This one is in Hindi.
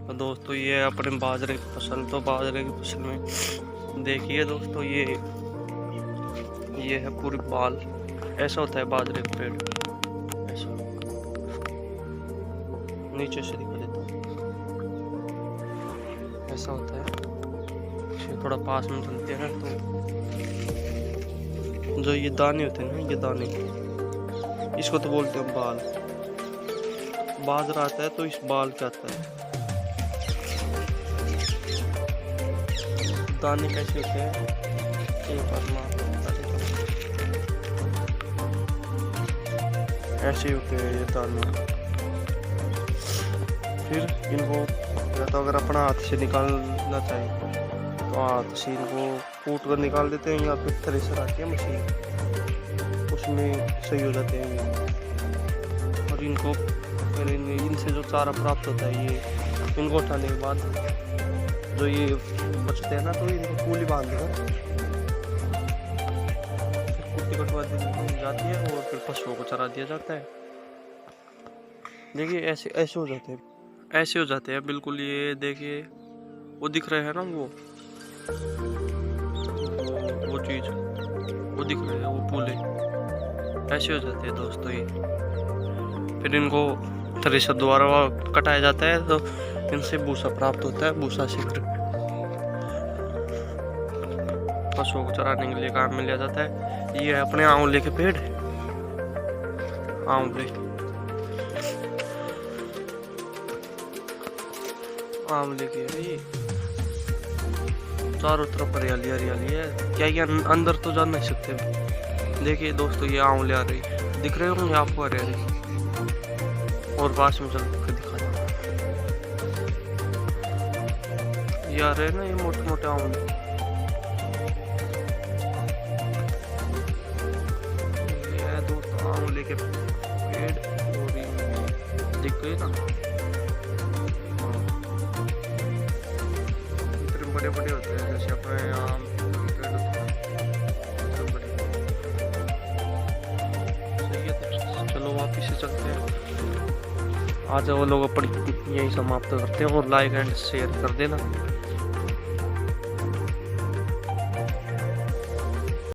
तो दोस्तों ये अपने बाजरे की फसल, तो बाजरे की फसल में देखिए दोस्तों ये है पूरी बाल। ऐसा होता है बाजरे का पेड़, ऐसा नीचे से दिखा देता हूँ, ऐसा होता है। थोड़ा पास में चलते हैं तो जो ये दाने होते हैं ना, ये दाने, इसको तो बोलते हैं बाल। बाजरा आता है तो इस बाल के आता है। दाने कैसे होते हैं एक बार मैं आपको बता देता हूँ। ऐसे होते हैं ये दाने। फिर इनको या तो अगर अपना हाथ से निकालना चाहिए तो हाथ से इनको कूट कर निकाल देते हैं, या फिर थ्रेसर आती है मशीन, उसमें सही हो जाते हैं ये। और इनको इनसे जो चारा प्राप्त होता है, ये इनको उठाने के बाद जो ये बचते हैं ना, तो इनको कूली बांध कर कुट्टी कटवा दी जाती है और फिर पशुओं को चरा दिया जाता है। देखिए ऐसे ऐसे हो जाते हैं, ऐसे हो जाते हैं बिल्कुल। ये देखिए वो दिख रहे हैं ना, वो चीज वो दिख रहे हैं, वो पूले ऐसे हो जाते हैं दोस्तों ये। फिर इनको थ्रेसर द्वारा कटाया जाता है, तो इनसे भूसा प्राप्त होता है। भूसा से फिर पशुओं को चराने के लिए काम में लिया जाता है। ये है अपने आंवले के पेड़, आंवले की है ये, चारों तरफ हरियाली हरियाली है। क्या ये अंदर तो जा नहीं सकते। देखिए दोस्तों ये आंवले आ रही, दिख रहे होंगे आपको हरियाली। और पास में चल के दिखा दो, ये आ रहे हैं ना ये मोटे मोटे आंवले। ये है दोस्तों आंवले के पेड़, और दिख गए ना, इतने बड़े बड़े होते हैं जैसे अपने आम के पेड़ होते हैं, सब बड़े। सही है, तो चलो वापिस से चलते हैं। आज वो लोग अपनी यही समाप्त करते हैं, और लाइक एंड शेयर कर देना।